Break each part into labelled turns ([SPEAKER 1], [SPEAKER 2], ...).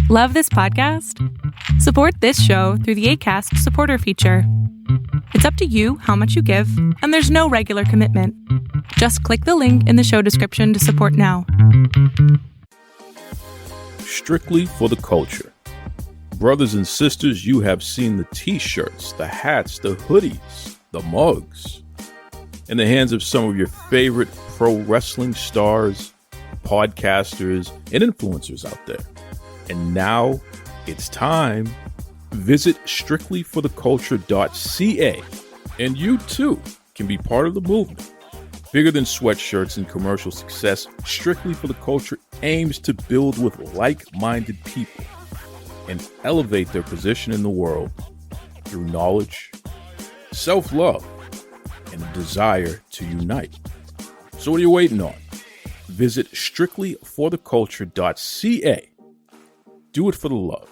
[SPEAKER 1] Love this podcast? Support this show through the Acast supporter feature. It's up to you how much you give, and there's no regular commitment. Just click the link in the show description to support now.
[SPEAKER 2] Strictly for the culture. Brothers and sisters, you have seen the t-shirts, the hats, the hoodies, the mugs in the hands of some of your favorite pro wrestling stars, podcasters, and influencers out there. And now it's time. Visit strictlyfortheculture.ca and you too can be part of the movement. Bigger than sweatshirts and commercial success, Strictly for the Culture aims to build with like-minded people and elevate their position in the world through knowledge, self-love, and a desire to unite. So what are you waiting on? Visit strictlyfortheculture.ca. Do it for the love.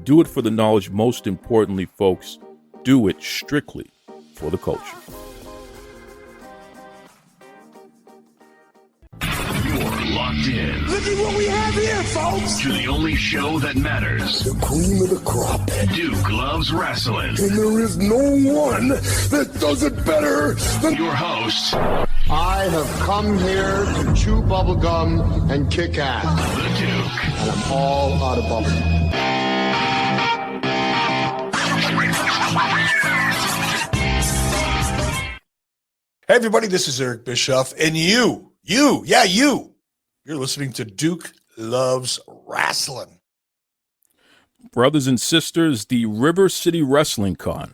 [SPEAKER 2] Do it for the knowledge. Most importantly, folks, do it strictly for the culture.
[SPEAKER 3] You're locked in.
[SPEAKER 4] Look at what we have here, folks.
[SPEAKER 3] To the only show that matters.
[SPEAKER 4] The cream of the crop.
[SPEAKER 3] Duke loves wrestling.
[SPEAKER 4] And there is no one that does it better than
[SPEAKER 3] your host.
[SPEAKER 5] I have come here to chew bubblegum and kick ass.
[SPEAKER 3] The Duke.
[SPEAKER 5] And I'm all out of bubblegum.
[SPEAKER 6] Hey everybody, this is Eric Bischoff, and you're listening to Duke Loves Rasslin.
[SPEAKER 2] Brothers and sisters, the River City Wrestling Con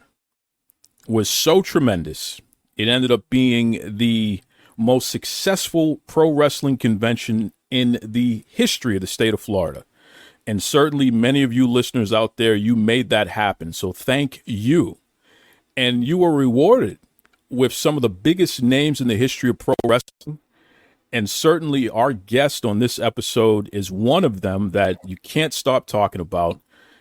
[SPEAKER 2] was so tremendous. It ended up being the most successful pro wrestling convention in the history of the state of Florida. And certainly many of you listeners out there, you made that happen. So thank you. And you were rewarded with some of the biggest names in the history of pro wrestling. And certainly our guest on this episode is one of them that you can't stop talking about.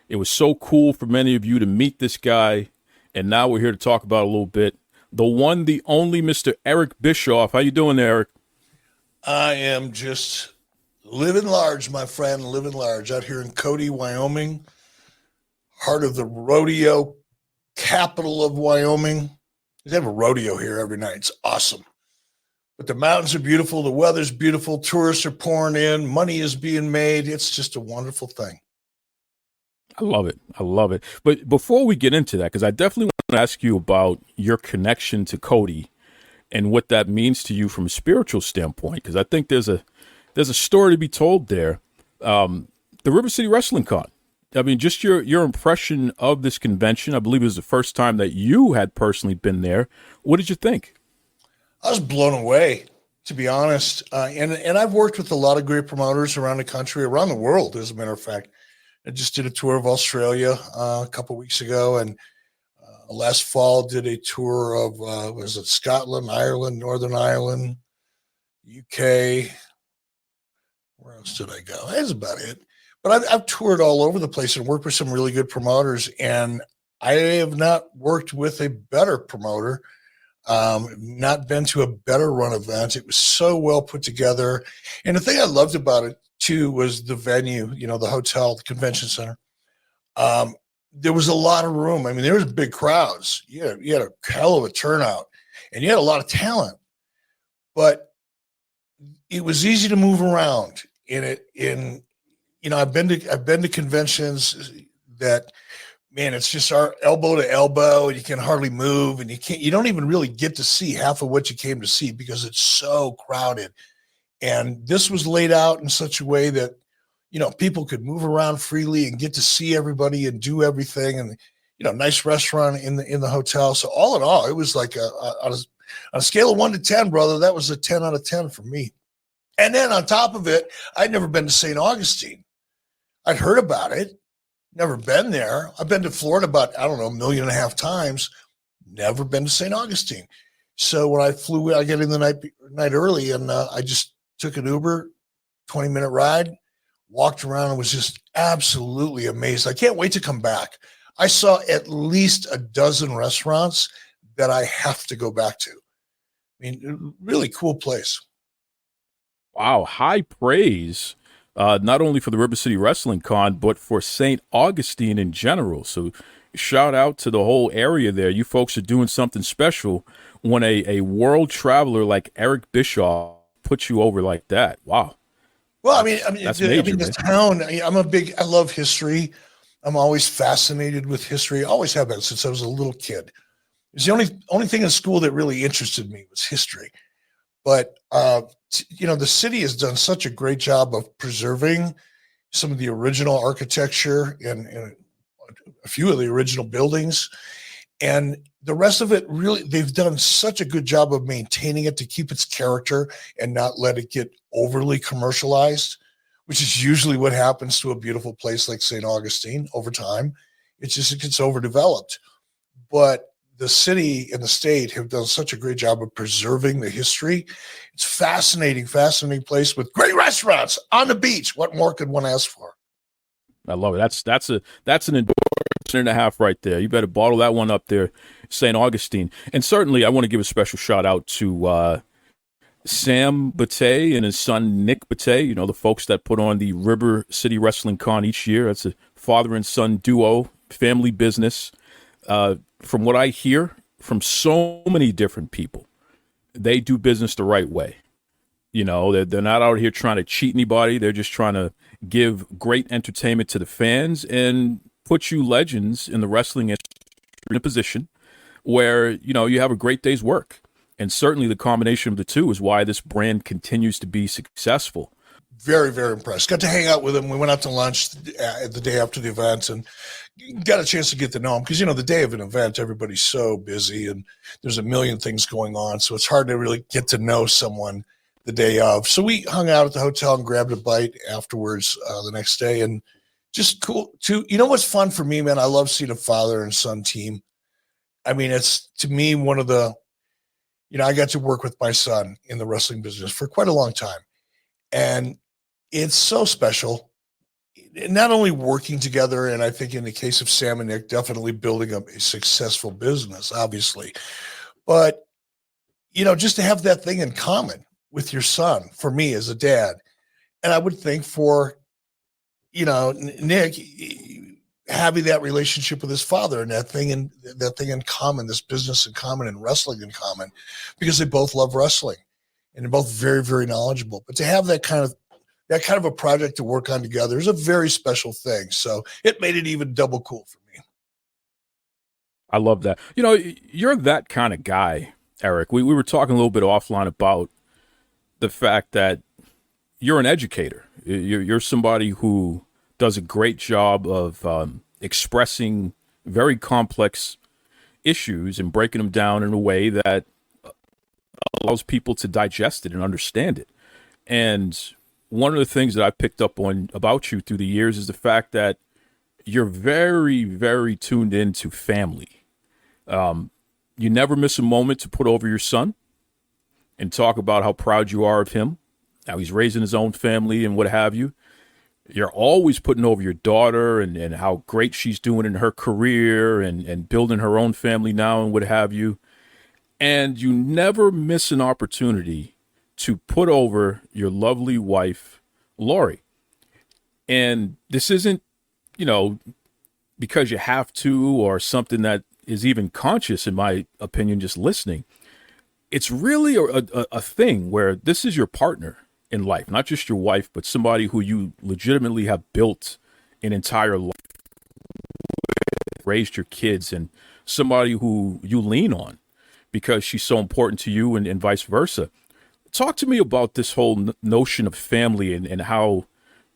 [SPEAKER 2] It was so cool for many of you to meet this guy. And now we're here to talk about a little bit. The one, the only Mr. Eric Bischoff. How you doing there, Eric?
[SPEAKER 6] I am just living large, my friend, living large out here in Cody, Wyoming, heart of the rodeo capital of Wyoming. They have a rodeo here every night. It's awesome. But the mountains are beautiful. The weather's beautiful. Tourists are pouring in. Money is being made. It's just a wonderful thing.
[SPEAKER 2] I love it. I love it. But before we get into that, because I definitely want to ask you about your connection to Cody and what that means to you from a spiritual standpoint, because I think there's a story to be told there. The River City Wrestling Con. I mean, just your impression of this convention. I believe it was the first time that you had personally been there. What did you think?
[SPEAKER 6] I was blown away, to be honest. And I've worked with a lot of great promoters around the country, around the world, as a matter of fact. I just did a tour of Australia a couple of weeks ago, and last fall did a tour of was it Scotland, Ireland, Northern Ireland, UK. Where else did I go? That's about it. But I've toured all over the place and worked with some really good promoters, and I have not worked with a better promoter. Not been to a better run event. It was so well put together, and the thing I loved about it too was the venue, the hotel, the convention center. There was a lot of room. I mean, there was big crowds. You had a hell of a turnout, and you had a lot of talent. But it was easy to move around I've been to conventions that, man, it's just our elbow to elbow, and you can hardly move, and you don't even really get to see half of what you came to see because it's so crowded. And this was laid out in such a way that, people could move around freely and get to see everybody and do everything. And, nice restaurant in the hotel. So all in all, it was like on a scale of 1 to 10, brother, that was a 10 out of 10 for me. And then on top of it, I'd never been to St. Augustine. I'd heard about it, never been there. I've been to Florida about, 1.5 million times, never been to St. Augustine. So when I flew, I got in the night early, and I just took an Uber, 20-minute ride, walked around, and was just absolutely amazed. I can't wait to come back. I saw at least a dozen restaurants that I have to go back to. I mean, really cool place.
[SPEAKER 2] Wow, high praise not only for the River City Wrestling Con, but for St. Augustine in general. So shout out to the whole area there. You folks are doing something special when a world traveler like Eric Bischoff puts you over like that. Wow.
[SPEAKER 6] Well,
[SPEAKER 2] That's major,
[SPEAKER 6] the
[SPEAKER 2] man.
[SPEAKER 6] town, I love history. I'm always fascinated with history. I always have been since I was a little kid. It's the only thing in school that really interested me was history. But, the city has done such a great job of preserving some of the original architecture and a few of the original buildings. And the rest of it, really, they've done such a good job of maintaining it to keep its character and not let it get overly commercialized, which is usually what happens to a beautiful place like St. Augustine over time. It gets overdeveloped. But the city and the state have done such a great job of preserving the history. It's fascinating place with great restaurants on the beach. What more could one ask for?
[SPEAKER 2] I love it. That's an endorsement and a half right there. You better bottle that one up there, St. Augustine. And certainly I want to give a special shout out to Sam Bateh and his son Nick Bateh, the folks that put on the River City Wrestling Con each year. That's a father and son duo, family business. From what I hear from so many different people, they do business the right way. They're not out here trying to cheat anybody. They're just trying to give great entertainment to the fans and put you legends in the wrestling industry in a position where, you have a great day's work. And certainly the combination of the two is why this brand continues to be successful.
[SPEAKER 6] Very, very impressed. Got to hang out with him. We went out to lunch the day after the event and got a chance to get to know him because, the day of an event, everybody's so busy and there's a million things going on. So it's hard to really get to know someone the day of. So we hung out at the hotel and grabbed a bite afterwards the next day. And just cool too. What's fun for me, man? I love seeing a father and son team. It's to me one of the, I got to work with my son in the wrestling business for quite a long time. And it's so special, not only working together, and I think in the case of Sam and Nick, definitely building up a successful business, obviously, but, just to have that thing in common with your son, for me as a dad. And I would think for, Nick having that relationship with his father and that thing in common, this business in common and wrestling in common, because they both love wrestling and they're both very, very knowledgeable. But to have that kind of a project to work on together is a very special thing. So it made it even double cool for me.
[SPEAKER 2] I love that. You're that kind of guy, Eric. We were talking a little bit offline about the fact that you're an educator. You're somebody who does a great job of expressing very complex issues and breaking them down in a way that allows people to digest it and understand it. And one of the things that I picked up on about you through the years is the fact that you're very, very tuned into family. You never miss a moment to put over your son and talk about how proud you are of him, how he's raising his own family and what have you. You're always putting over your daughter and how great she's doing in her career and building her own family now and what have you. And you never miss an opportunity to put over your lovely wife, Lori. And this isn't, because you have to or something that is even conscious, in my opinion, just listening. It's really a thing where this is your partner in life, not just your wife, but somebody who you legitimately have built an entire life, raised your kids, and somebody who you lean on because she's so important to you and vice versa. Talk to me about this whole notion of family and how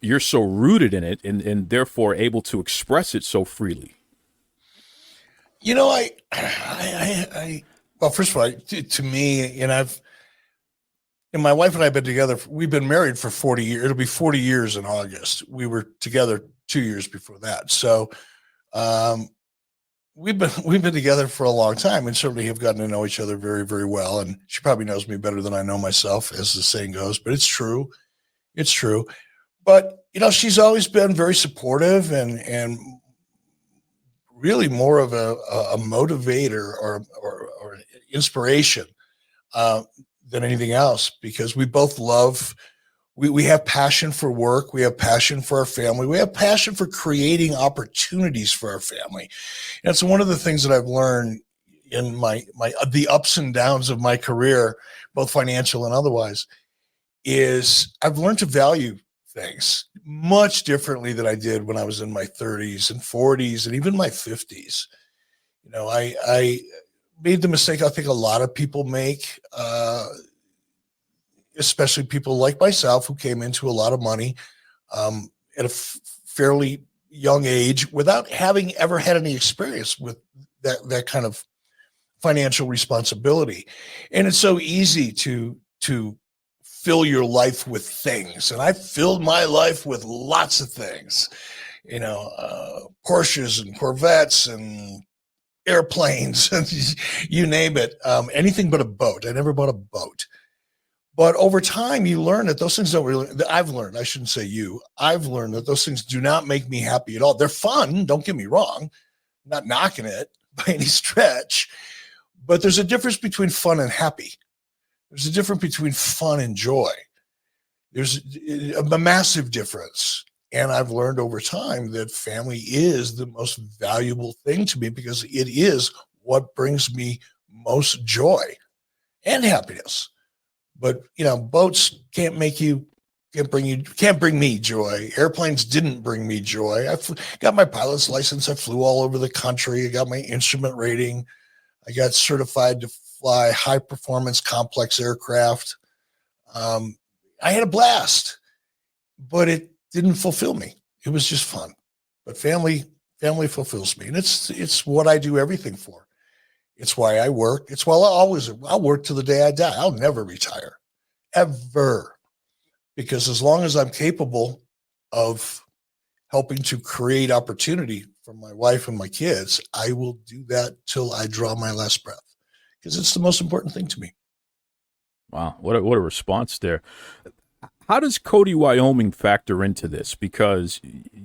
[SPEAKER 2] you're so rooted in it and therefore able to express it so freely.
[SPEAKER 6] Well, first of all, to me, and my wife and I have been together. We've been married for 40 years. It'll be 40 years in August. We were together 2 years before that. So we've been together for a long time and certainly have gotten to know each other very, very well. And she probably knows me better than I know myself, as the saying goes, but it's true. It's true. But, she's always been very supportive and really more of a motivator or inspiration than anything else, because we both love We have passion for work. We have passion for our family. We have passion for creating opportunities for our family. And it's one of the things that I've learned in the ups and downs of my career, both financial and otherwise, is I've learned to value things much differently than I did when I was in my 30s and 40s and even my 50s. You know, I made the mistake I think a lot of people make, especially people like myself who came into a lot of money at a fairly young age without having ever had any experience with that kind of financial responsibility. And it's so easy to fill your life with things. And I filled my life with lots of things, you know, Porsches and Corvettes and airplanes, and you name it, anything but a boat. I never bought a boat. But over time, you learn that those things don't really, I've learned that those things do not make me happy at all. They're fun, don't get me wrong. I'm not knocking it by any stretch, but there's a difference between fun and happy. There's a difference between fun and joy. There's a massive difference. And I've learned over time that family is the most valuable thing to me because it is what brings me most joy and happiness. But, you know, boats can't bring me joy. Airplanes didn't bring me joy. I got my pilot's license. I flew all over the country. I got my instrument rating. I got certified to fly high performance complex aircraft. I had a blast, but it didn't fulfill me. It was just fun. But family fulfills me. And it's what I do everything for. It's why I work. It's why I'll work till the day I die. I'll never retire, ever. Because as long as I'm capable of helping to create opportunity for my wife and my kids, I will do that till I draw my last breath. Because it's the most important thing to me.
[SPEAKER 2] Wow, what a response there. How does Cody, Wyoming factor into this? Because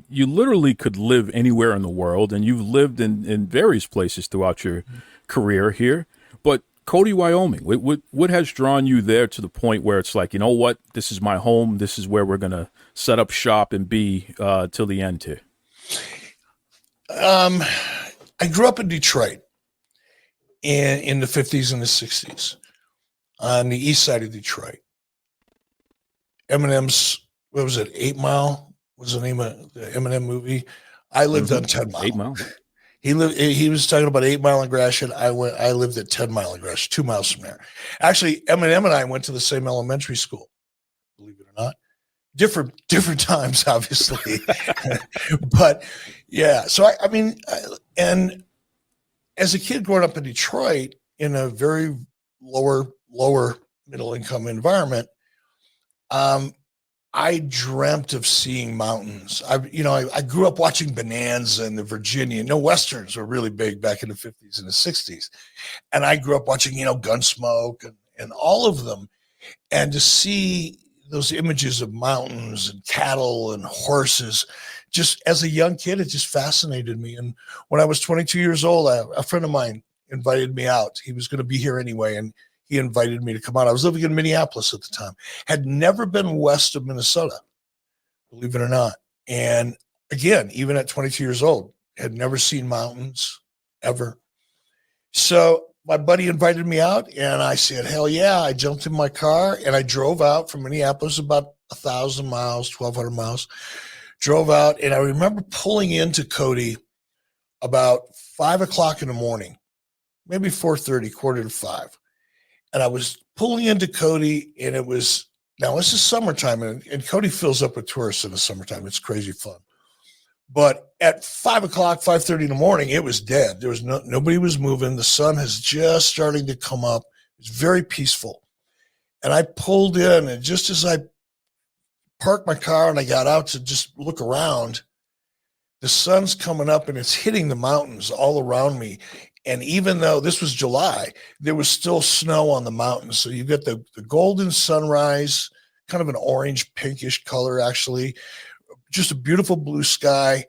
[SPEAKER 2] you literally could live anywhere in the world, and you've lived in various places throughout your career here. But Cody, Wyoming, what has drawn you there to the point where it's like, you know what, this is my home, this is where we're going to set up shop and be till the end here?
[SPEAKER 6] I grew up in Detroit in the 50s and the 60s on the east side of Detroit. Eminem's, what was it, 8 Mile was the name of the Eminem movie. I lived on 10 Mile.
[SPEAKER 2] 8 Mile.
[SPEAKER 6] He was talking about 8 Mile and Gratiot. I lived at 10 Mile and Gratiot, 2 miles from there. Actually, Eminem and I went to the same elementary school, believe it or not. Different times, obviously. But yeah, so I mean, and as a kid growing up in Detroit in a very lower middle income environment, I dreamt of seeing mountains. I grew up watching Bonanza and the Virginia. No, Westerns were really big back in the 50s and the 60s. And I grew up watching, Gunsmoke and all of them. And to see those images of mountains and cattle and horses, just as a young kid, it just fascinated me. And when I was 22 years old, a friend of mine invited me out. He was going to be here anyway. And he invited me to come out. I was living in Minneapolis at the time. Had never been west of Minnesota, believe it or not. And again, even at 22 years old, had never seen mountains ever. So my buddy invited me out and I said, hell yeah. I jumped in my car and I drove out from Minneapolis about 1,000 miles, 1,200 miles, drove out. And I remember pulling into Cody about 5 o'clock in the morning, maybe 4:30, 4:45. And I was pulling into Cody, and now this is summertime, and Cody fills up with tourists in the summertime. It's crazy fun. But at 5 o'clock, 5:30 in the morning, it was dead. There was nobody was moving. The sun is just starting to come up. It's very peaceful. And I pulled in, and just as I parked my car and I got out to just look around, the sun's coming up, and it's hitting the mountains all around me. And even though this was July, there was still snow on the mountains. So you've got the golden sunrise, kind of an orange pinkish color, actually, just a beautiful blue sky.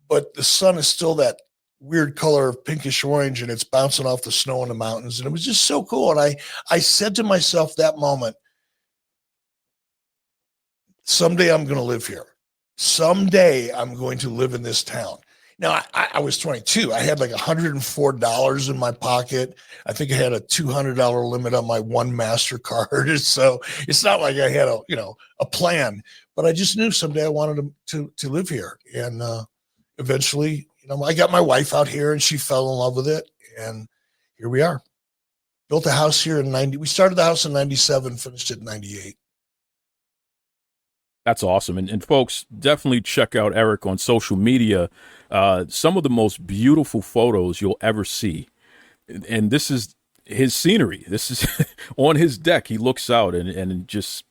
[SPEAKER 6] But the sun is still that weird color of pinkish orange, and it's bouncing off the snow in the mountains. And it was just so cool. And I said to myself that moment, someday I'm going to live here. Someday I'm going to live in this town. Now, I was 22. I had like $104 in my pocket. I think I had a $200 limit on my one MasterCard. So it's not like I had a plan, but I just knew someday I wanted to live here. And eventually, I got my wife out here and she fell in love with it. And here we are. Built a house here in 90. We started the house in 97, finished it in 98.
[SPEAKER 2] That's awesome. And folks, definitely check out Eric on social media. Some of the most beautiful photos you'll ever see. And this is his scenery. This is on his deck. He looks out and just,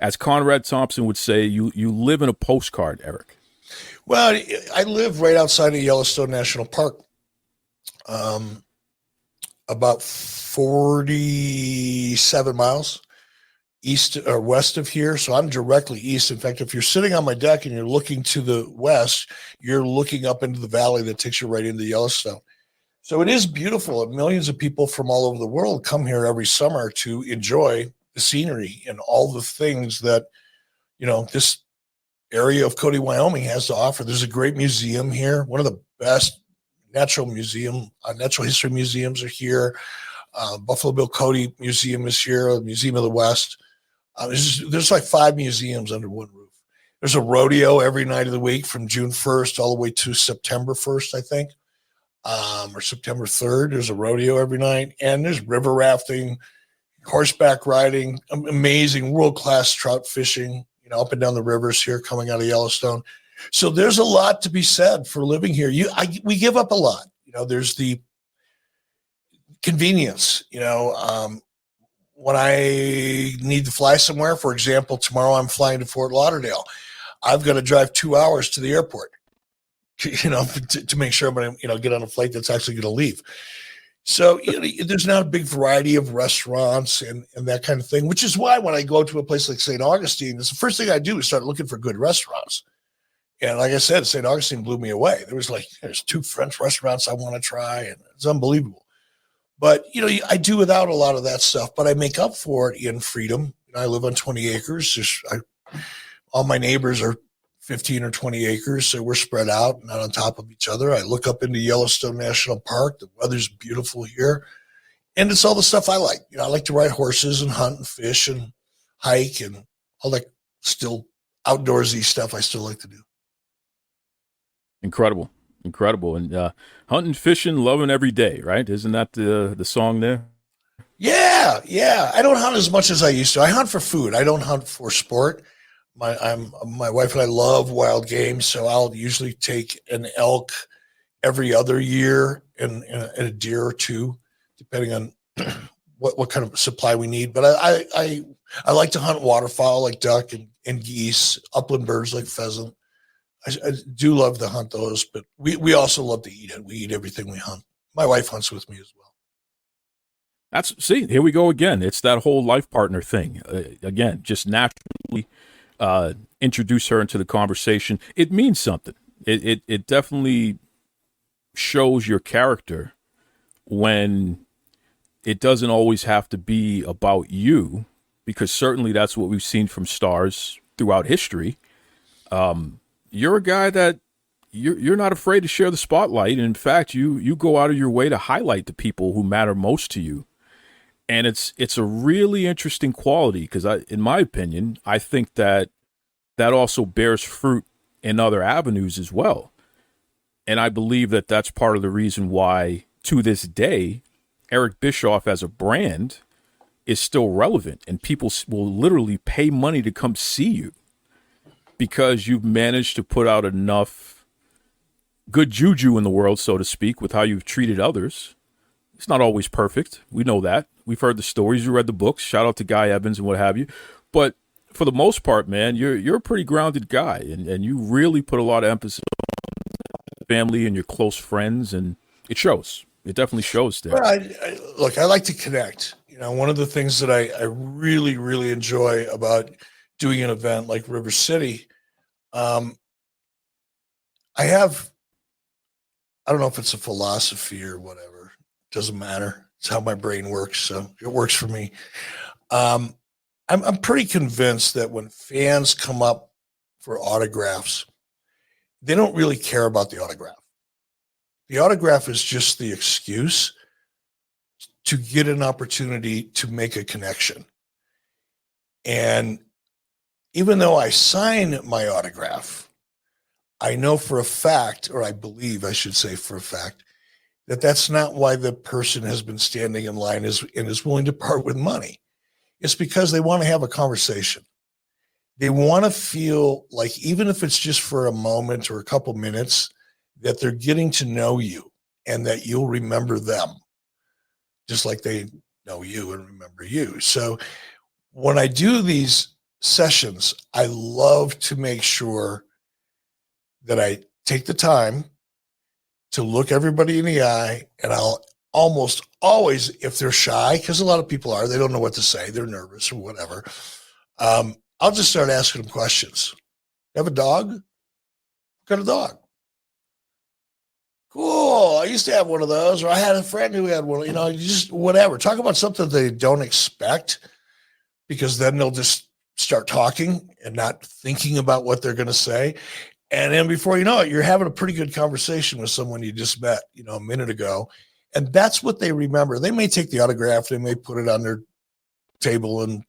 [SPEAKER 2] as Conrad Thompson would say, you live in a postcard, Eric.
[SPEAKER 6] Well, I live right outside of Yellowstone National Park, about 47 miles east or west of here. So I'm directly east. In fact, if you're sitting on my deck and you're looking to the west, you're looking up into the valley that takes you right into Yellowstone. So it is beautiful. And millions of people from all over the world come here every summer to enjoy the scenery and all the things that, this area of Cody, Wyoming has to offer. There's a great museum here. One of the best natural history museums are here. Buffalo Bill Cody Museum is here, the Museum of the West. There's like 5 museums under one roof. There's a rodeo every night of the week from June 1st all the way to September 1st, I think, or September 3rd. There's a rodeo every night. And there's river rafting, horseback riding, amazing world-class trout fishing, up and down the rivers here coming out of Yellowstone. So there's a lot to be said for living here. We give up a lot. There's the convenience, when I need to fly somewhere, for example, tomorrow I'm flying to Fort Lauderdale. I've got to drive 2 hours to the airport, to make sure I'm going to, get on a flight that's actually going to leave. So there's not a big variety of restaurants and that kind of thing, which is why when I go to a place like St. Augustine, it's the first thing I do is start looking for good restaurants. And like I said, St. Augustine blew me away. There's 2 French restaurants I want to try, and it's unbelievable. But, I do without a lot of that stuff, but I make up for it in freedom. I live on 20 acres. All my neighbors are 15 or 20 acres, so we're spread out, not on top of each other. I look up into Yellowstone National Park. The weather's beautiful here. And it's all the stuff I like. I like to ride horses and hunt and fish and hike and all that still outdoorsy stuff I still like to do.
[SPEAKER 2] Incredible. And hunting, fishing, loving every day, right? Isn't that the song there?
[SPEAKER 6] Yeah. I don't hunt as much as I used to. I hunt for food. I don't hunt for sport. My wife and I love wild game, so I'll usually take an elk every other year and a deer or 2, depending on what kind of supply we need. But I like to hunt waterfowl like duck and geese, upland birds like pheasant. I do love to hunt those, but we also love to eat it. We eat everything we hunt. My wife hunts with me as well.
[SPEAKER 2] Here we go again. It's that whole life partner thing. Again, just naturally introduce her into the conversation. It means something. It definitely shows your character when it doesn't always have to be about you, because certainly that's what we've seen from stars throughout history. You're a guy that you're not afraid to share the spotlight. And in fact, you go out of your way to highlight the people who matter most to you. And it's a really interesting quality because in my opinion, I think that also bears fruit in other avenues as well. And I believe that that's part of the reason why, to this day, Eric Bischoff as a brand is still relevant, and people will literally pay money to come see you because you've managed to put out enough good juju in the world, so to speak, with how you've treated others. It's not always perfect. We know that. We've heard the stories. You read the books. Shout out to Guy Evans and what have you. But for the most part, man, you're a pretty grounded guy, and you really put a lot of emphasis on family and your close friends, and it shows. It definitely shows there.
[SPEAKER 6] Well, look, I like to connect. One of the things that I really, really enjoy about doing an event like River City, I don't know if it's a philosophy or whatever. It doesn't matter. It's how my brain works. So it works for me. I I'm pretty convinced that when fans come up for autographs, they don't really care about the autograph. The autograph is just the excuse to get an opportunity to make a connection. And even though I sign my autograph, I know for a fact, or I believe I should say for a fact, that that's not why the person has been standing in line and is willing to part with money. It's because they want to have a conversation. They want to feel like, even if it's just for a moment or a couple minutes, that they're getting to know you and that you'll remember them just like they know you and remember you. So when I do these sessions, I love to make sure that I take the time to look everybody in the eye, and I'll almost always, if they're shy, because a lot of people are, they don't know what to say, they're nervous or whatever, I'll just start asking them questions. You have a dog? What kind of dog? Cool. I used to have one of those, or I had a friend who had one, just whatever. Talk about something they don't expect, because then they'll just start talking and not thinking about what they're going to say. And then before you know it, you're having a pretty good conversation with someone you just met, a minute ago. And that's what they remember. They may take the autograph, they may put it on their table and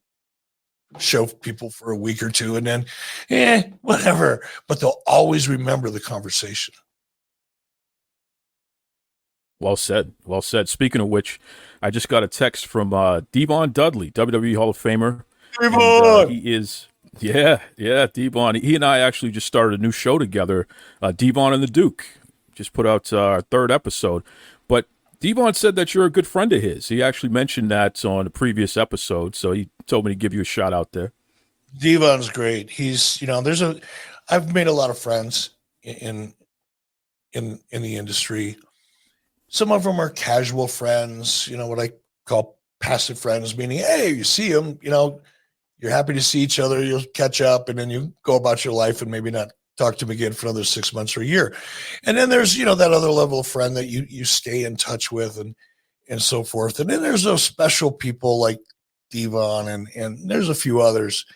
[SPEAKER 6] show people for a week or two, and then, whatever. But they'll always remember the conversation.
[SPEAKER 2] Well said. Well said. Speaking of which, I just got a text from Devon Dudley, WWE Hall of Famer.
[SPEAKER 6] Devon!
[SPEAKER 2] He is, Devon. He and I actually just started a new show together, Devon and the Duke. Just put out our third episode. But Devon said that you're a good friend of his. He actually mentioned that on a previous episode, so he told me to give you a shout out there.
[SPEAKER 6] Devon's great. He's, I've made a lot of friends in the industry. Some of them are casual friends, what I call passive friends, meaning, hey, you see them, you're happy to see each other, you'll catch up, and then you go about your life and maybe not talk to them again for another 6 months or a year. And then there's, that other level of friend that you stay in touch with and so forth. And then there's those special people like Devon and there's a few others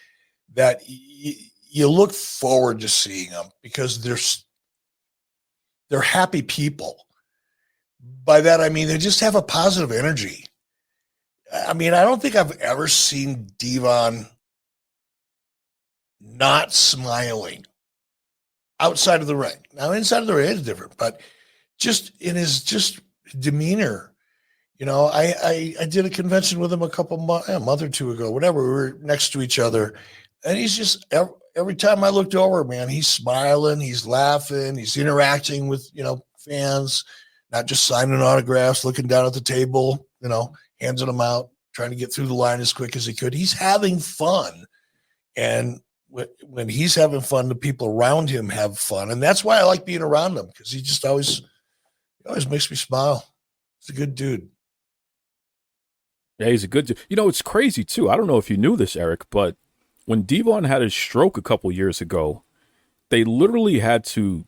[SPEAKER 6] that you look forward to seeing them because they're happy people. By that, I mean, they just have a positive energy. I mean, I don't think I've ever seen Devon not smiling outside of the ring. Now, inside of the ring is different, but just in his just demeanor, I did a convention with him a month or two ago, whatever. We were next to each other, and he's just every time I looked over, man, he's smiling, he's laughing, he's interacting with fans. Not just signing autographs, looking down at the table, handing them out, trying to get through the line as quick as he could. He's having fun. And when he's having fun, the people around him have fun. And that's why I like being around him, because he just always makes me smile. He's a good dude.
[SPEAKER 2] Yeah, he's a good dude. It's crazy, too. I don't know if you knew this, Eric, but when Devon had his stroke a couple years ago, they literally had to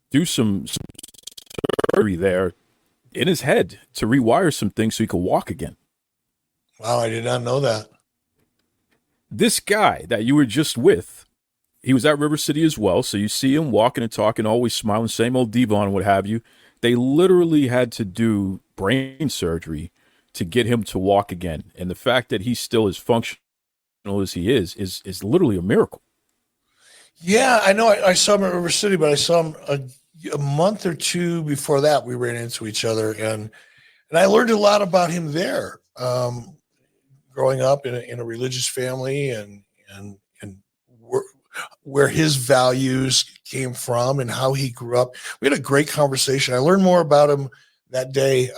[SPEAKER 2] do some surgery there in his head to rewire some things so he could walk again.
[SPEAKER 6] Wow, I did not know that.
[SPEAKER 2] This guy that you were just with, he was at River City as well, so you see him walking and talking, always smiling, same old Devon, what have you. They literally had to do brain surgery to get him to walk again, and the fact that he's still as functional as he is literally a miracle.
[SPEAKER 6] Yeah, I know. I saw him at River City, but I saw him a month or two before that. We ran into each other, and I learned a lot about him there. Growing up in a religious family, and where his values came from, and how he grew up. We had a great conversation. I learned more about him that day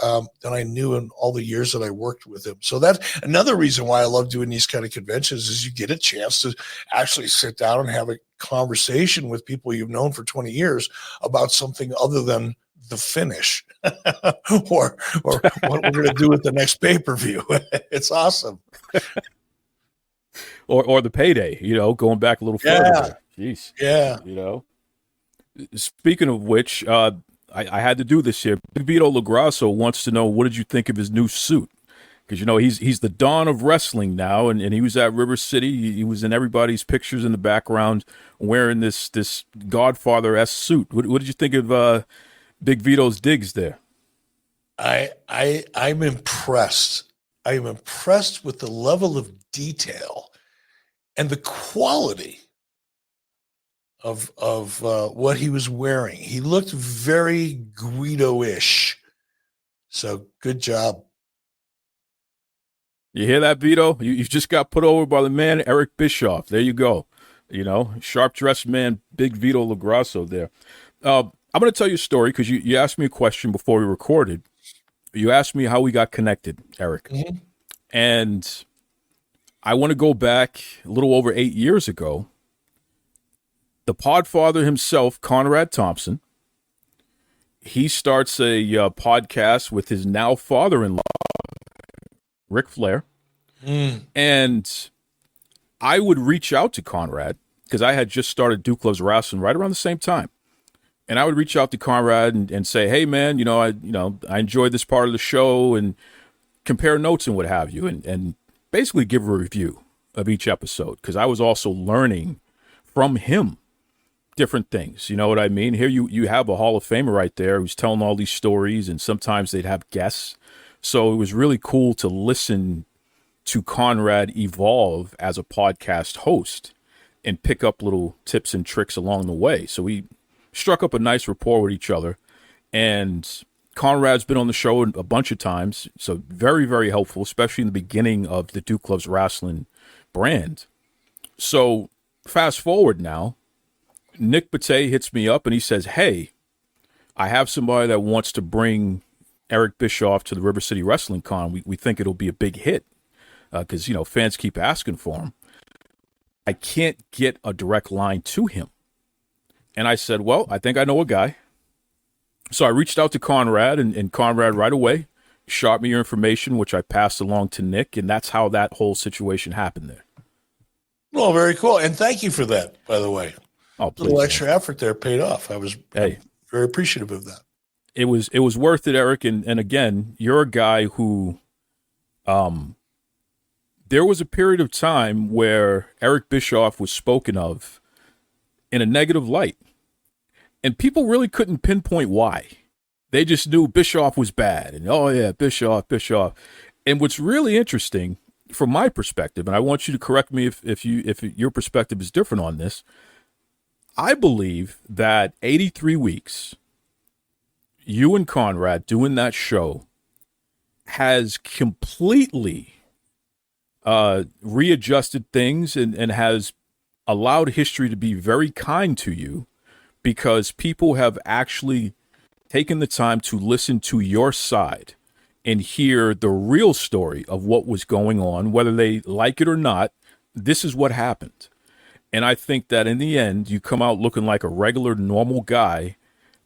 [SPEAKER 6] than I knew in all the years that I worked with him. So that's another reason why I love doing these kind of conventions, is you get a chance to actually sit down and have a conversation with people you've known for 20 years about something other than the finish or what we're going to do with the next pay-per-view. It's awesome.
[SPEAKER 2] Or the payday, going back a little further. Jeez.
[SPEAKER 6] Yeah.
[SPEAKER 2] Speaking of which, I had to do this here. Vito LaGrasso wants to know, what did you think of his new suit? because he's the dawn of wrestling now, and he was at River City. He was in everybody's pictures in the background wearing this Godfather-esque suit. What did you think of Big Vito's digs there?
[SPEAKER 6] I'm impressed. I am impressed with the level of detail and the quality of what he was wearing. He looked very Guido-ish. So good job.
[SPEAKER 2] You hear that, Vito? You just got put over by the man, Eric Bischoff. There you go. Sharp-dressed man, Big Vito LaGrasso there. I'm going to tell you a story because you asked me a question before we recorded. You asked me how we got connected, Eric. Mm-hmm. And I want to go back a little over 8 years ago. The Podfather himself, Conrad Thompson, he starts a podcast with his now father-in-law, Ric Flair. And I would reach out to Conrad because I had just started Duke Loves Rasslin right around the same time. And I would reach out to Conrad and say, hey, man, I enjoyed this part of the show, and compare notes and what have you, and basically give a review of each episode, because I was also learning from him different things. You know what I mean? Here you have a Hall of Famer right there who's telling all these stories, and sometimes they'd have guests. So it was really cool to listen to Conrad evolve as a podcast host and pick up little tips and tricks along the way. So we struck up a nice rapport with each other, and Conrad's been on the show a bunch of times, so very, very helpful, especially in the beginning of the Duke Loves Rasslin brand. So fast forward now, Nick Bateh hits me up and he says, hey, I have somebody that wants to bring Eric Bischoff to the River City Wrestling Con. We think it'll be a big hit because, fans keep asking for him. I can't get a direct line to him. And I said, well, I think I know a guy. So I reached out to Conrad, and Conrad right away shot me your information, which I passed along to Nick, and that's how that whole situation happened there.
[SPEAKER 6] Well, very cool. And thank you for that, by the way.
[SPEAKER 2] Oh, please,
[SPEAKER 6] a little extra effort there paid off. I'm very appreciative of that.
[SPEAKER 2] It was worth it, Eric. And again, you're a guy who there was a period of time where Eric Bischoff was spoken of in a negative light. And people really couldn't pinpoint why. They just knew Bischoff was bad. And, oh, yeah, Bischoff. And what's really interesting from my perspective, and I want you to correct me if your perspective is different on this, I believe that 83 weeks, you and Conrad doing that show has completely readjusted things and has allowed history to be very kind to you, because people have actually taken the time to listen to your side and hear the real story of what was going on, whether they like it or not. This is what happened. And I think that in the end, you come out looking like a regular, normal guy,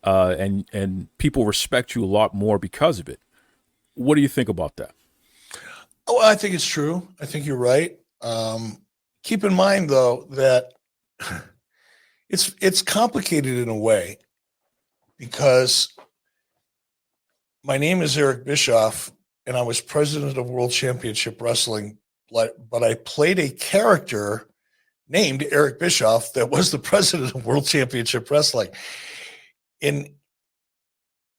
[SPEAKER 2] and people respect you a lot more because of it. What do you think about that?
[SPEAKER 6] Oh, I think it's true. I think you're right. Keep in mind, though, that it's complicated in a way, because my name is Eric Bischoff, and I was president of World Championship Wrestling, but I played a character named Eric Bischoff that was the president of World Championship Wrestling. And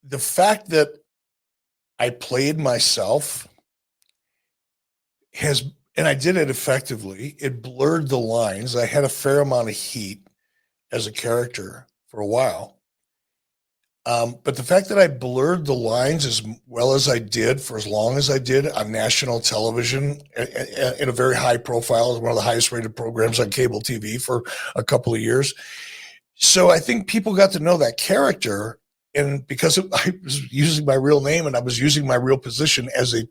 [SPEAKER 6] the fact that I played myself and I did it effectively, it blurred the lines. I had a fair amount of heat as a character for a while. But the fact that I blurred the lines as well as I did for as long as I did on national television in a very high profile, one of the highest rated programs on cable TV for a couple of years. So I think people got to know that character. And because I was using my real name and I was using my real position as a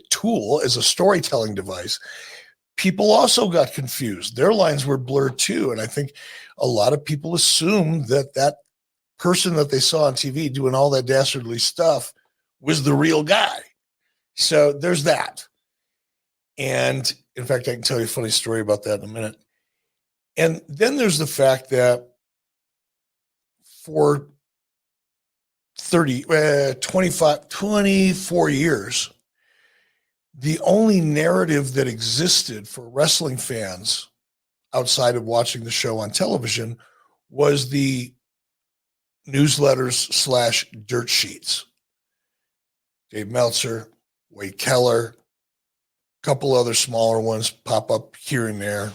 [SPEAKER 6] tool, as a storytelling device, people also got confused. Their lines were blurred too. And I think a lot of people assumed that person that they saw on TV doing all that dastardly stuff was the real guy. So there's that. And in fact, I can tell you a funny story about that in a minute. And then there's the fact that for 24 years, the only narrative that existed for wrestling fans outside of watching the show on television was the newsletters / dirt sheets. Dave Meltzer, Wade Keller, a couple other smaller ones pop up here and there.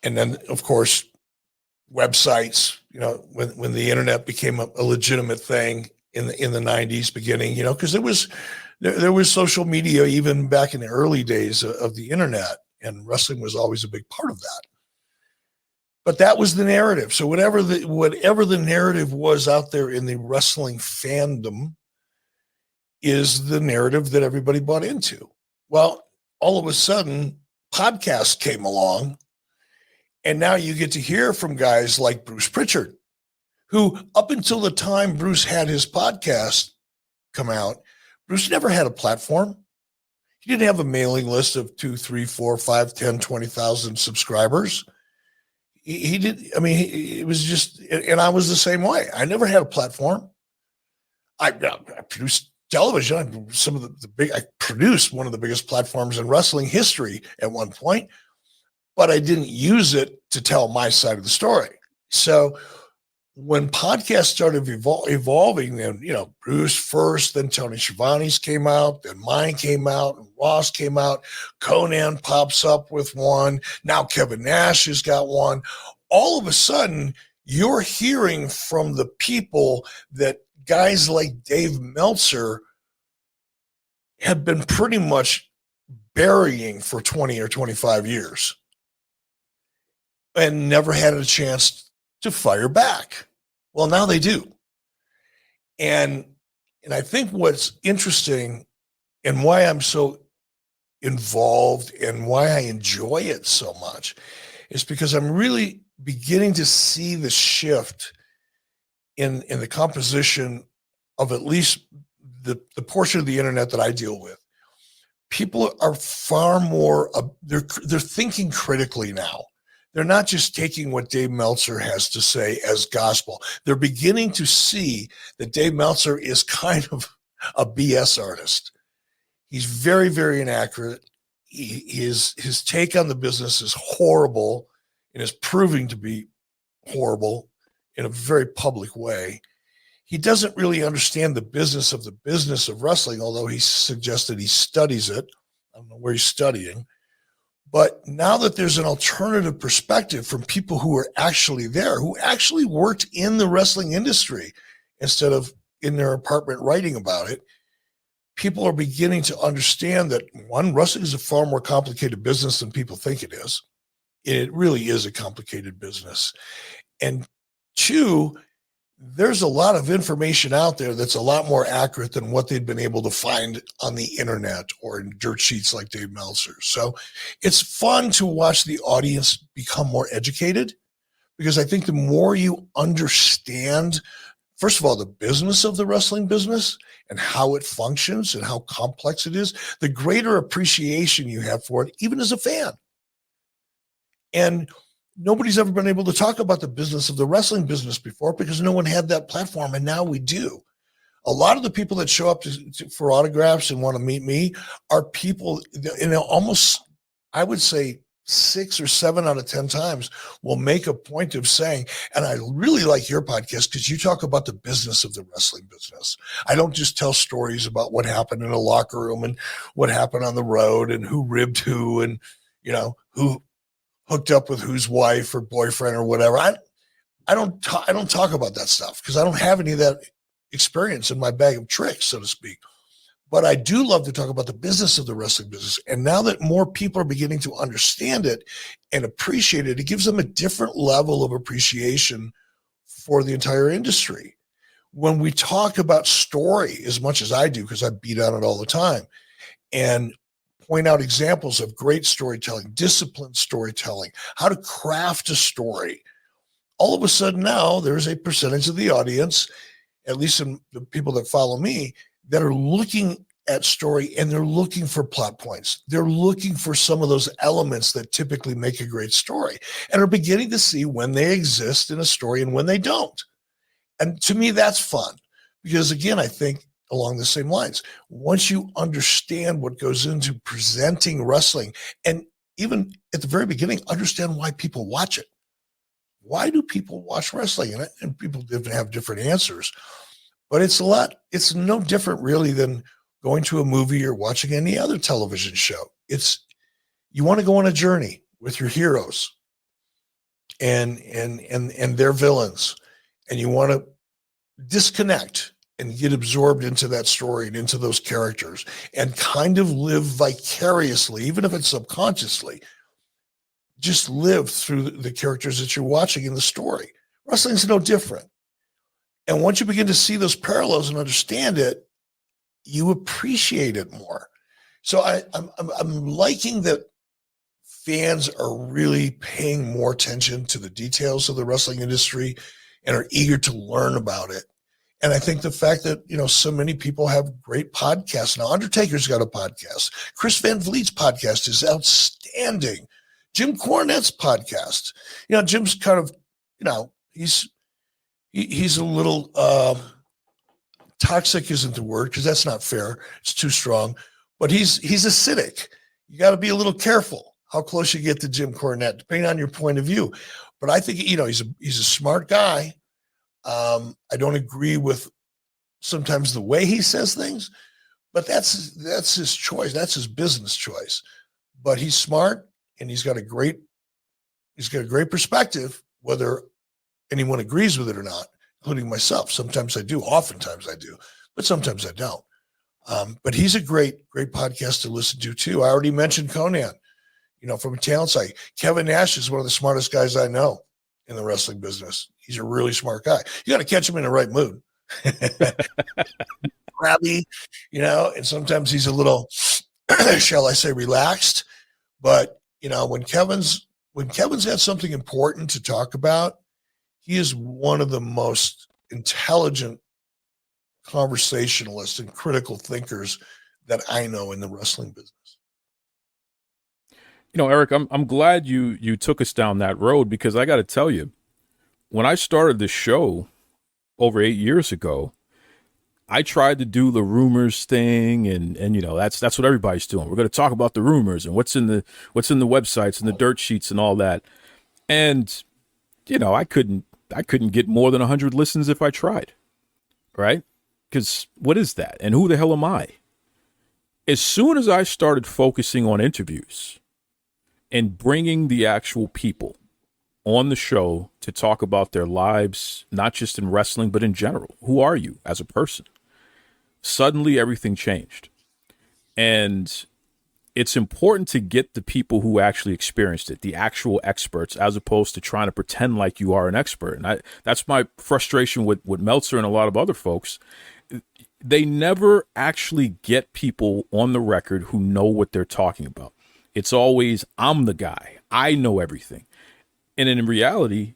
[SPEAKER 6] And then, of course, websites, when the internet became a legitimate thing in the 90s beginning, because there was social media even back in the early days of the internet, and wrestling was always a big part of that. But that was the narrative. So whatever the narrative was out there in the wrestling fandom is the narrative that everybody bought into. Well, all of a sudden, podcasts came along, and now you get to hear from guys like Bruce Pritchard, who up until the time Bruce had his podcast come out, Bruce never had a platform. He didn't have a mailing list of 2, 3, 4, 5, 10, 20,000 subscribers. He did. I mean, it was just, and I was the same way. I never had a platform. I produced television. I produced one of the biggest platforms in wrestling history at one point, but I didn't use it to tell my side of the story. So when podcasts started evolving, then, Bruce first, then Tony Schiavone's came out, then mine came out, and Ross came out, Conan pops up with one, now Kevin Nash has got one. All of a sudden, you're hearing from the people that guys like Dave Meltzer have been pretty much burying for 20 or 25 years and never had a chance to fire back. Well, now they do. And I think what's interesting and why I'm so involved and why I enjoy it so much is because I'm really beginning to see the shift in the composition of at least the portion of the internet that I deal with. People are far more, they're thinking critically now. They're not just taking what Dave Meltzer has to say as gospel. They're beginning to see that Dave Meltzer is kind of a BS artist. He's very, very inaccurate. His take on the business is horrible and is proving to be horrible in a very public way. He doesn't really understand the business of wrestling, although he suggested he studies it. I don't know where he's studying. But now that there's an alternative perspective from people who are actually there, who actually worked in the wrestling industry instead of in their apartment writing about it, people are beginning to understand that, one, wrestling is a far more complicated business than people think it is. It really is a complicated business. And two, there's a lot of information out there that's a lot more accurate than what they'd been able to find on the internet or in dirt sheets like Dave Meltzer. So it's fun to watch the audience become more educated, because I think the more you understand, first of all, the business of the wrestling business and how it functions and how complex it is, the greater appreciation you have for it, even as a fan. And nobody's ever been able to talk about the business of the wrestling business before because no one had that platform, and now we do. A lot of the people that show up for autographs and want to meet me are people, almost, I would say 6 or 7 out of 10 times will make a point of saying, and I really like your podcast because you talk about the business of the wrestling business. I don't just tell stories about what happened in a locker room and what happened on the road and who ribbed who and, who hooked up with whose wife or boyfriend or whatever. I don't talk about that stuff because I don't have any of that experience in my bag of tricks, so to speak. But I do love to talk about the business of the wrestling business. And now that more people are beginning to understand it and appreciate it, it gives them a different level of appreciation for the entire industry. When we talk about story as much as I do, because I beat on it all the time, and point out examples of great storytelling, disciplined storytelling, how to craft a story. All of a sudden now there's a percentage of the audience, at least in the people that follow me, that are looking at story and they're looking for plot points. They're looking for some of those elements that typically make a great story and are beginning to see when they exist in a story and when they don't. And to me, that's fun because, again, I think along the same lines. Once you understand what goes into presenting wrestling, and even at the very beginning, understand why people watch it. Why do people watch wrestling? And people have different answers, but it's no different really than going to a movie or watching any other television show. You want to go on a journey with your heroes and their villains, and you want to disconnect and get absorbed into that story and into those characters and kind of live vicariously, even if it's subconsciously, just live through the characters that you're watching in the story. Wrestling's no different. And once you begin to see those parallels and understand it, you appreciate it more. So I'm liking that fans are really paying more attention to the details of the wrestling industry and are eager to learn about it. And I think the fact that, so many people have great podcasts now. Undertaker's got a podcast. Chris Van Vliet's podcast is outstanding. Jim Cornette's podcast. Jim's kind of, he's a little toxic isn't the word, because that's not fair. It's too strong. But he's acidic. You got to be a little careful how close you get to Jim Cornette, depending on your point of view. But I think, he's a smart guy. I don't agree with sometimes the way he says things, but that's his choice. That's his business choice. But he's smart, and he's got a great perspective, whether anyone agrees with it or not, including myself. Sometimes I do, oftentimes I do, but sometimes I don't. But he's a great podcast to listen to too. I already mentioned Conan, from a talent side. Kevin Nash is one of the smartest guys I know in the wrestling business. He's a really smart guy. You got to catch him in the right mood. Crabby, and sometimes he's a little, shall I say, relaxed. But, when Kevin's got something important to talk about, he is one of the most intelligent conversationalists and critical thinkers that I know in the wrestling business.
[SPEAKER 2] Eric, I'm glad you took us down that road, because I got to tell you, when I started this show over 8 years ago, I tried to do the rumors thing, and that's what everybody's doing. We're going to talk about the rumors and what's in the websites and the dirt sheets and all that. And I couldn't get more than 100 listens if I tried, right? Because what is that? And who the hell am I? As soon as I started focusing on interviews and bringing the actual people on the show to talk about their lives, not just in wrestling, but in general, who are you as a person? Suddenly everything changed. And it's important to get the people who actually experienced it, the actual experts, as opposed to trying to pretend like you are an expert. And that's my frustration with Meltzer and a lot of other folks. They never actually get people on the record who know what they're talking about. It's always, I'm the guy. I know everything. And in reality,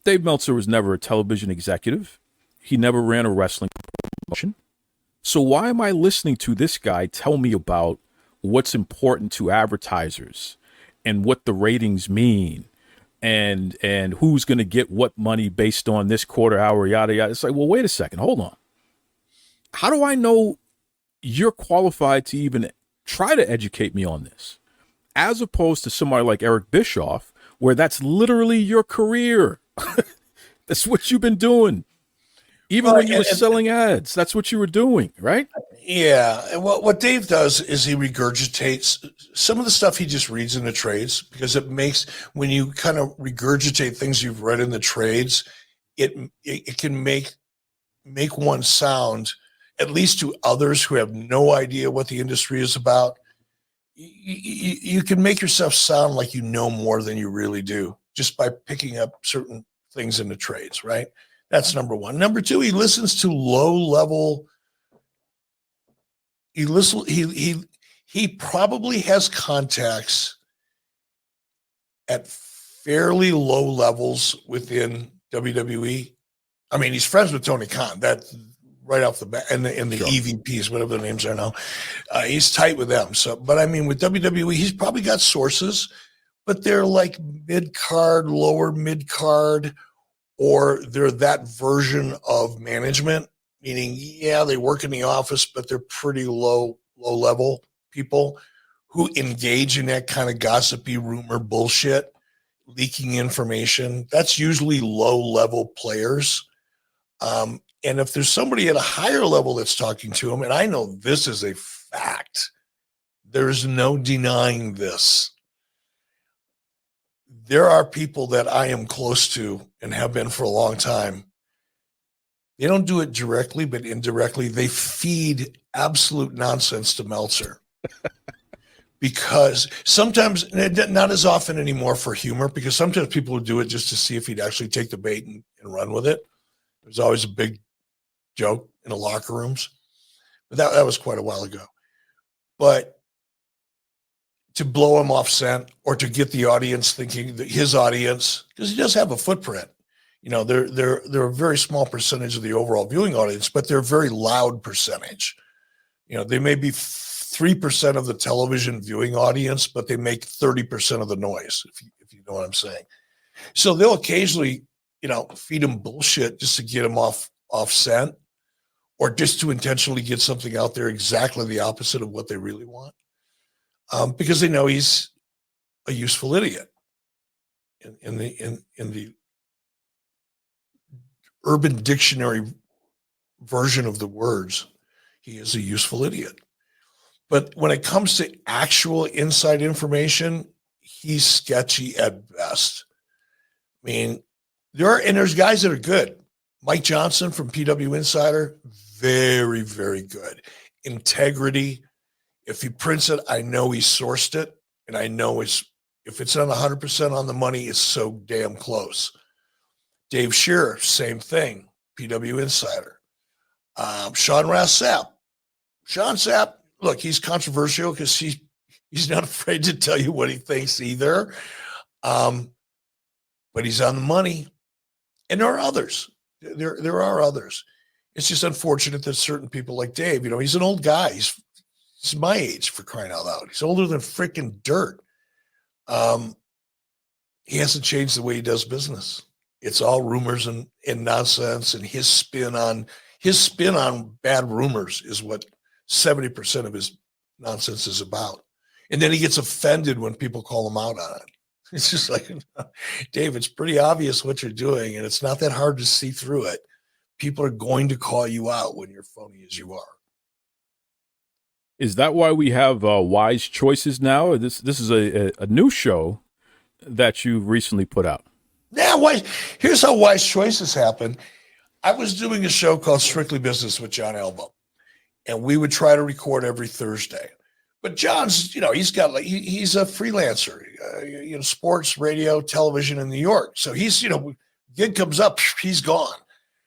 [SPEAKER 2] Dave Meltzer was never a television executive. He never ran a wrestling promotion. So why am I listening to this guy tell me about what's important to advertisers and what the ratings mean and who's going to get what money based on this quarter hour, yada, yada? It's like, well, wait a second. Hold on. How do I know you're qualified to even try to educate me on this? As opposed to somebody like Eric Bischoff, where that's literally your career. That's what you've been doing. Even when you were selling ads, that's what you were doing, right?
[SPEAKER 6] Yeah. And what Dave does is he regurgitates some of the stuff he just reads in the trades, because it makes, when you kind of regurgitate things you've read in the trades, it can make one sound, at least to others who have no idea what the industry is about, you can make yourself sound like you know more than you really do just by picking up certain things in the trades, right? That's number one. Number two, he listens to low level. He probably has contacts at fairly low levels within WWE. I mean, he's friends with Tony Khan. That's right off the bat, and the sure. EVPs, whatever the names are now. He's tight with them. So, but I mean, with WWE, he's probably got sources, but they're like mid-card, lower mid-card, or they're that version of management meaning, yeah, they work in the office, but they're pretty low level people who engage in that kind of gossipy rumor bullshit, leaking information. That's usually low level players. And if there's somebody at a higher level that's talking to them, and I know this is a fact, there's no denying this. There are people that I am close to and have been for a long time. They don't do it directly, but indirectly, they feed absolute nonsense to Meltzer. Because sometimes, not as often anymore for humor, because sometimes people would do it just to see if he'd actually take the bait and run with it. There's always a big joke in the locker rooms. But that was quite a while ago. But to blow him off scent or to get the audience thinking that his audience, because he does have a footprint. They're a very small percentage of the overall viewing audience, but they're a very loud percentage. They may be 3% of the television viewing audience, but they make 30% of the noise, if you know what I'm saying. So they'll occasionally, feed him bullshit just to get him off scent, or just to intentionally get something out there exactly the opposite of what they really want. Because they know he's a useful idiot. In the Urban Dictionary version of the words, he is a useful idiot. But when it comes to actual inside information, he's sketchy at best. I mean, there's guys that are good. Mike Johnson from PW Insider, very, very good. Integrity. If he prints it, I know he sourced it, and I know if it's not 100% on the money, it's so damn close. Dave Shearer, same thing, PW Insider. Sean Sapp. Sean Sapp, look, he's controversial because he's not afraid to tell you what he thinks either. But he's on the money. And there are others. There are others. It's just unfortunate that certain people like Dave, he's an old guy. He's my age, for crying out loud. He's older than freaking dirt. He hasn't changed the way he does business. It's all rumors and nonsense, and his spin on bad rumors is what 70% of his nonsense is about. And then he gets offended when people call him out on it. It's just like, Dave, it's pretty obvious what you're doing, and it's not that hard to see through it. People are going to call you out when you're phony as you are.
[SPEAKER 2] Is that why we have Wise Choices now? This is a new show that you recently put out.
[SPEAKER 6] Yeah, here's how Wise Choices happen. I was doing a show called Strictly Business with John Elbow, and we would try to record every Thursday. But John's, he's a freelancer, sports, radio, television in New York. So he's, gig comes up, he's gone.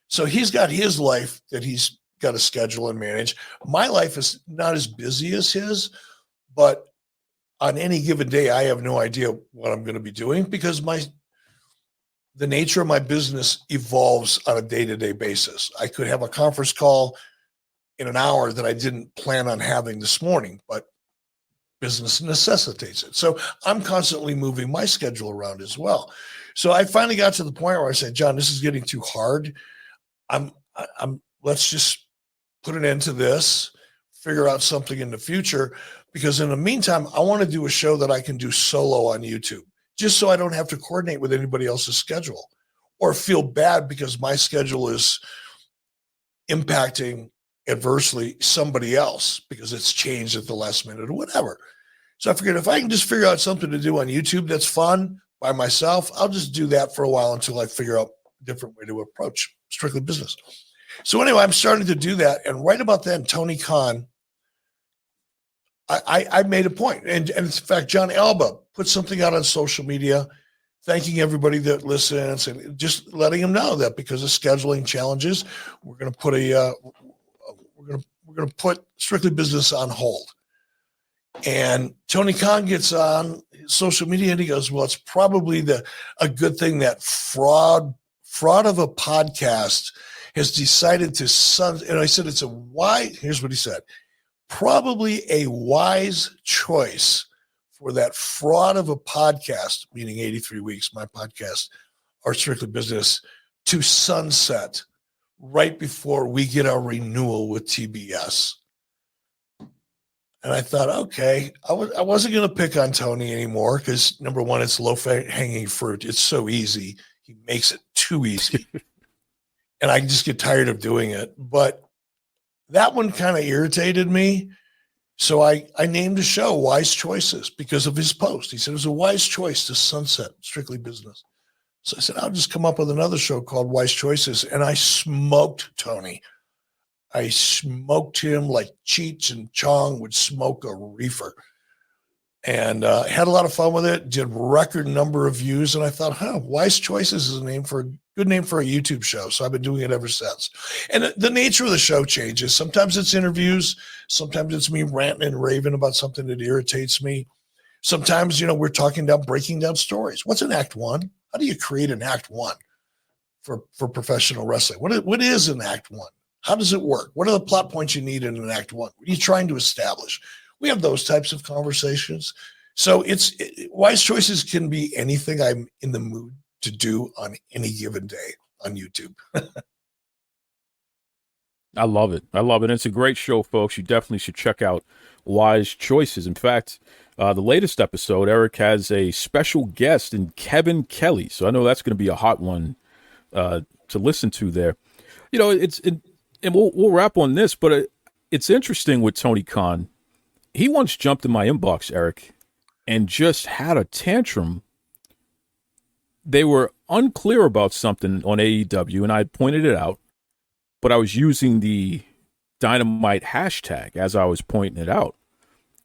[SPEAKER 6] So he's got his life that he's got to schedule and manage. My life is not as busy as his, but on any given day, I have no idea what I'm going to be doing because the nature of my business evolves on a day-to-day basis. I could have a conference call in an hour that I didn't plan on having this morning, but business necessitates it. So I'm constantly moving my schedule around as well. So I finally got to the point where I said, John, this is getting too hard. Let's just put an end to this, figure out something in the future, because in the meantime, I want to do a show that I can do solo on YouTube, just so I don't have to coordinate with anybody else's schedule or feel bad because my schedule is impacting adversely somebody else because it's changed at the last minute or whatever. So I figured if I can just figure out something to do on YouTube that's fun by myself, I'll just do that for a while until I figure out a different way to approach Strictly Business. So anyway, I'm starting to do that. And right about then, Tony Khan, I made a point. And in fact, John Elba put something out on social media, thanking everybody that listens and just letting them know that because of scheduling challenges, we're going to put we're going to put Strictly Business on hold. And Tony Khan gets on social media and he goes, well, it's probably a good thing that fraud of a podcast has decided to and I said, here's what he said, probably a wise choice for that fraud of a podcast, meaning 83 Weeks, my podcast, or Strictly Business, to sunset right before we get our renewal with TBS. And I thought, okay, I wasn't going to pick on Tony anymore because, number one, it's low-hanging fruit. It's so easy. He makes it too easy. And I just get tired of doing it. But that one kind of irritated me. So I named the show Wise Choices because of his post. He said it was a wise choice to sunset Strictly Business. So I said, I'll just come up with another show called Wise Choices. And I smoked Tony. I smoked him like Cheech and Chong would smoke a reefer. And had a lot of fun with it, did record number of views. And I thought, Wise Choices is a good name for a YouTube show. So I've been doing it ever since. And the nature of the show changes. Sometimes it's interviews. Sometimes it's me ranting and raving about something that irritates me. Sometimes, we're breaking down stories. What's an act one? How do you create an act one for professional wrestling? What is an act one? How does it work? What are the plot points you need in an act one? What are you trying to establish? We have those types of conversations. So Wise Choices can be anything I'm in the mood to do on any given day on YouTube.
[SPEAKER 2] I love it. It's a great show, folks. You definitely should check out Wise Choices. In fact, the latest episode, Eric has a special guest in Kevin Kelly. So I know that's going to be a hot one to listen to there. And we'll wrap on this, but it's interesting with Tony Khan. He once jumped in my inbox, Eric, and just had a tantrum. They were unclear about something on AEW, and I pointed it out, but I was using the Dynamite hashtag as I was pointing it out.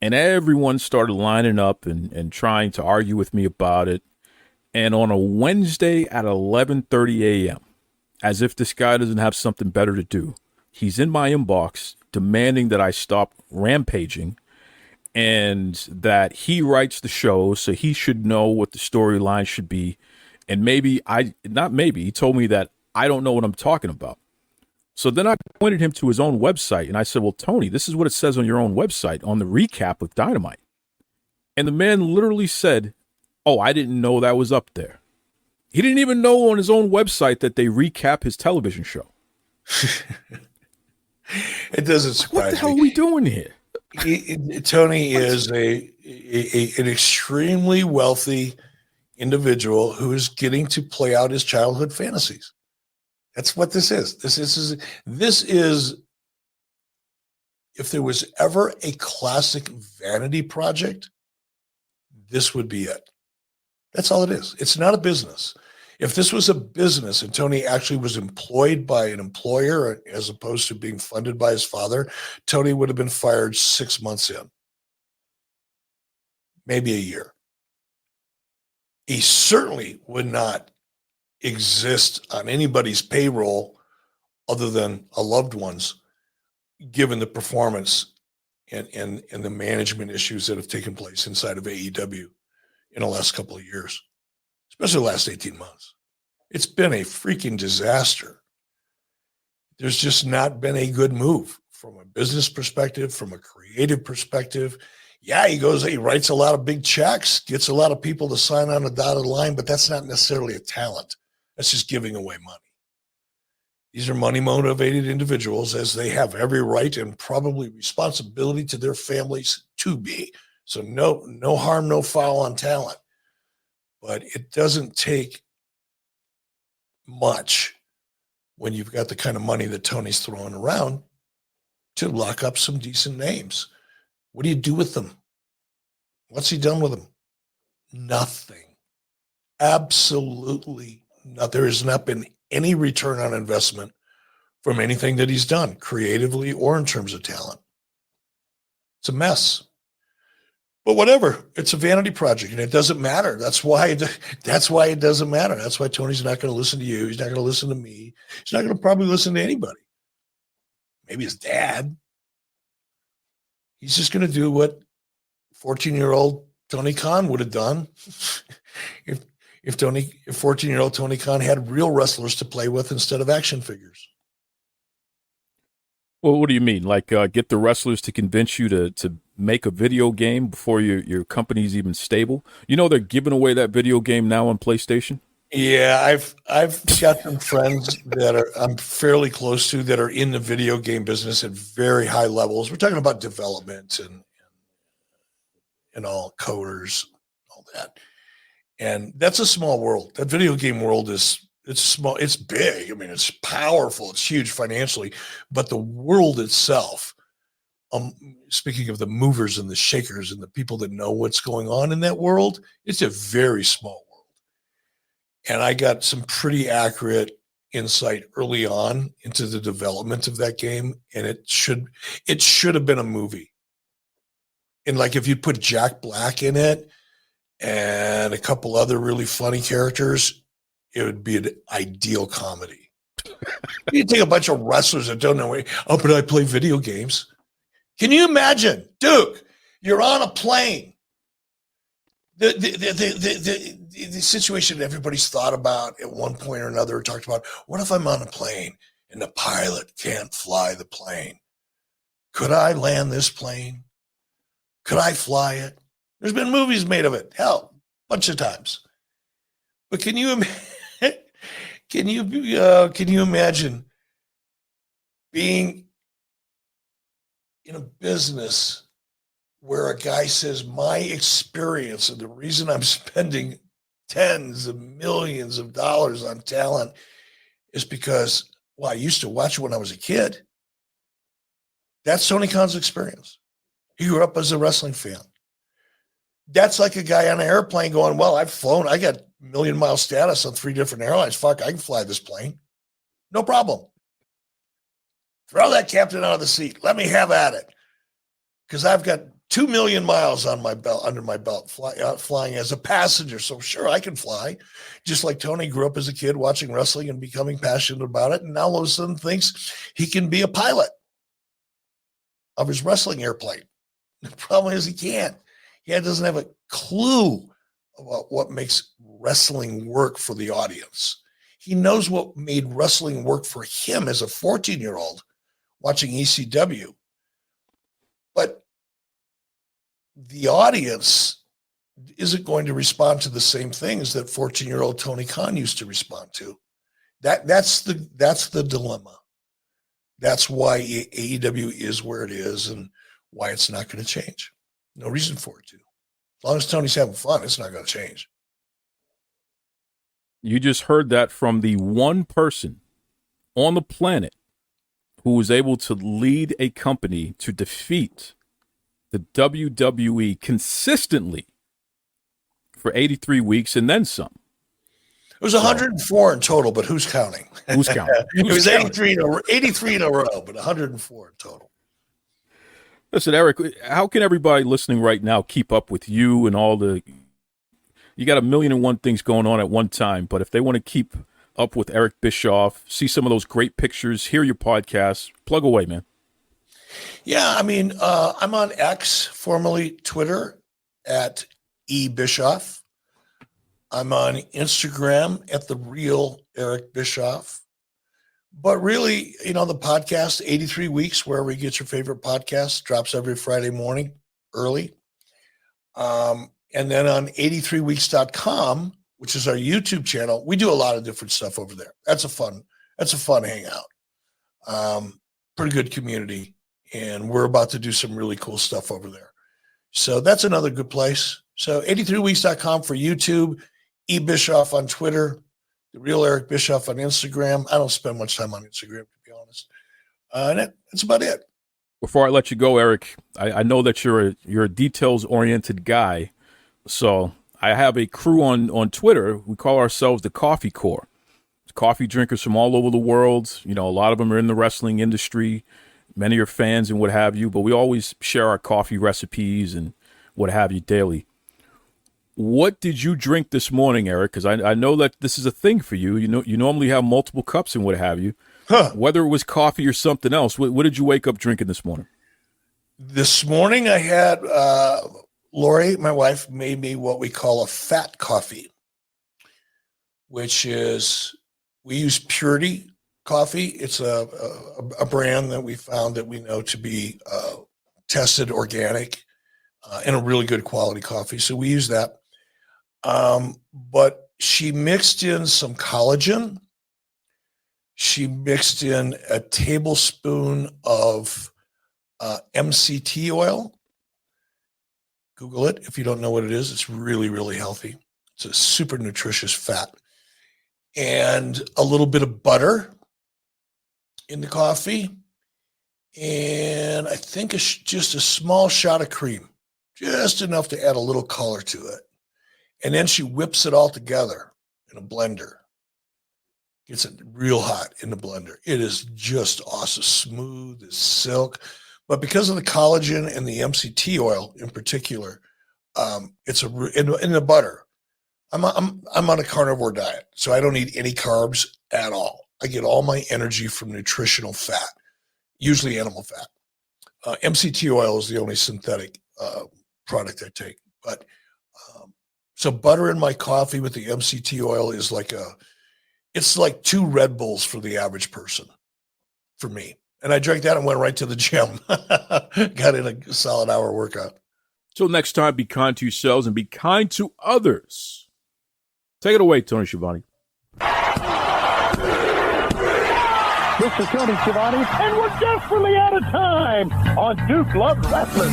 [SPEAKER 2] And everyone started lining up and trying to argue with me about it. And on a Wednesday at 11:30 a.m., as if this guy doesn't have something better to do, he's in my inbox demanding that I stop rampaging and that he writes the show, so he should know what the storyline should be. And he told me that I don't know what I'm talking about. So then I pointed him to his own website and I said, well, Tony, this is what it says on your own website on the recap of Dynamite. And the man literally said, oh, I didn't know that was up there. He didn't even know on his own website that they recap his television show.
[SPEAKER 6] It doesn't surprise me.
[SPEAKER 2] What the hell are we doing here?
[SPEAKER 6] Tony is an extremely wealthy individual who is getting to play out his childhood fantasies. That's what this is. This is if there was ever a classic vanity project, this would be it. That's all it is. It's not a business. If this was a business and Tony actually was employed by an employer as opposed to being funded by his father, Tony would have been fired 6 months in, maybe a year. He certainly would not exist on anybody's payroll other than a loved one's, given the performance and the management issues that have taken place inside of AEW in the last couple of years, especially the last 18 months. It's been a freaking disaster. There's just not been a good move from a business perspective, from a creative perspective. Yeah, he writes a lot of big checks, gets a lot of people to sign on the dotted line, but that's not necessarily a talent. That's just giving away money. These are money-motivated individuals, as they have every right and probably responsibility to their families to be. So no harm, no foul on talent. But it doesn't take much when you've got the kind of money that Tony's throwing around to lock up some decent names. What do you do with them? What's he done with them? Nothing. Absolutely nothing. There has not been any return on investment from anything that he's done, creatively or in terms of talent. It's a mess. But whatever, it's a vanity project, and it doesn't matter. That's why it doesn't matter. That's why Tony's not going to listen to you. He's not going to listen to me. He's not going to probably listen to anybody. Maybe his dad. He's just going to do what 14-year-old Tony Khan would have done if 14-year-old Tony Khan had real wrestlers to play with instead of action figures.
[SPEAKER 2] Well, what do you mean? Like get the wrestlers to convince you to make a video game before your company's even stable? You know they're giving away that video game now on PlayStation?
[SPEAKER 6] Yeah, I've got some friends that I'm fairly close to that are in the video game business at very high levels. We're talking about development and all coders, all that. And that's a small world. That video game world it's small, it's big. I mean, it's powerful, it's huge financially, but the world itself, speaking of the movers and the shakers and the people that know what's going on in that world, it's a very small world. And I got some pretty accurate insight early on into the development of that game. And it should have been a movie. And like if you put Jack Black in it and a couple other really funny characters, it would be an ideal comedy. You take a bunch of wrestlers that don't know, oh, but I play video games. Can you imagine, Duke, you're on a plane. The situation that everybody's thought about at one point or another, talked about, what if I'm on a plane and the pilot can't fly the plane? Could I land this plane? Could I fly it? There's been movies made of it. Hell, a bunch of times. But can you imagine being in a business where a guy says, my experience and the reason I'm spending tens of millions of dollars on talent is because, well, I used to watch it when I was a kid. That's Tony Khan's experience. He grew up as a wrestling fan. That's like a guy on an airplane going, well, I've flown, I got million-mile status on 3 different airlines. Fuck, I can fly this plane. No problem. Throw that captain out of the seat. Let me have at it. Because I've got 2 million miles on my belt, under my belt, flying as a passenger. So sure, I can fly. Just like Tony grew up as a kid watching wrestling and becoming passionate about it. And now all of a sudden thinks he can be a pilot of his wrestling airplane. The problem is he can't. He doesn't have a clue about what makes wrestling work for the audience. He knows what made wrestling work for him as a 14-year-old watching ECW. But the audience isn't going to respond to the same things that 14-year-old Tony Khan used to respond to. That's the dilemma. That's why AEW is where it is and why it's not going to change. No reason for it to. As long as Tony's having fun, it's not going to change.
[SPEAKER 2] You just heard that from the one person on the planet who was able to lead a company to defeat the WWE consistently for 83 weeks and then some.
[SPEAKER 6] It was 104 in total, but who's counting?
[SPEAKER 2] Who's counting?
[SPEAKER 6] It was 83 in a row, but 104 in total.
[SPEAKER 2] Listen, Eric, how can everybody listening right now keep up with you and all the... You got 1,000,001 things going on at one time, but if they want to keep up with Eric Bischoff, see some of those great pictures, hear your podcast, plug away, man.
[SPEAKER 6] Yeah, I mean, I'm on X, formerly Twitter, at eBischoff. I'm on Instagram at the real Eric Bischoff. But really, you know, the podcast, 83 Weeks, wherever you get your favorite podcast, drops every Friday morning early. And then on 83weeks.com, which is our YouTube channel, we do a lot of different stuff over there. That's a fun hangout. Pretty good community. And we're about to do some really cool stuff over there. So that's another good place. So 83weeks.com for YouTube, eBischoff on Twitter, the real Eric Bischoff on Instagram. I don't spend much time on Instagram, to be honest. And that's about it.
[SPEAKER 2] Before I let you go, Eric, I know that you're a details-oriented guy. So I have a crew on Twitter. We call ourselves the Coffee Corps. It's coffee drinkers from all over the world. You know, a lot of them are in the wrestling industry. Many are fans and what have you. But we always share our coffee recipes and what have you daily. What did you drink this morning, Eric? Because I know that this is a thing for you. You know, you normally have multiple cups and what have you.
[SPEAKER 6] Huh.
[SPEAKER 2] Whether it was coffee or something else, what did you wake up drinking this morning?
[SPEAKER 6] This morning I had Lori, my wife, made me what we call a fat coffee, which is we use Purity coffee. It's a brand that we found that we know to be tested organic and a really good quality coffee. So we use that. But she mixed in some collagen. She mixed in a tablespoon of MCT oil. Google it if you don't know what it is. It's really, really healthy. It's a super nutritious fat. And a little bit of butter in the coffee. And I think just a small shot of cream, just enough to add a little color to it. And then she whips it all together in a blender. Gets it real hot in the blender. It is just awesome, smooth as silk. But because of the collagen and the MCT oil in particular, it's in the butter. I'm on a carnivore diet, so I don't eat any carbs at all. I get all my energy from nutritional fat, usually animal fat. MCT oil is the only synthetic product I take. But so butter in my coffee with the MCT oil is it's like 2 Red Bulls for the average person, for me. And I drank that and went right to the gym. Got in a solid hour workout.
[SPEAKER 2] Till next time, be kind to yourselves and be kind to others. Take it away, Tony Schiavone.
[SPEAKER 7] This is Tony Schiavone, and we're desperately out of time on Duke Loves Wrestling.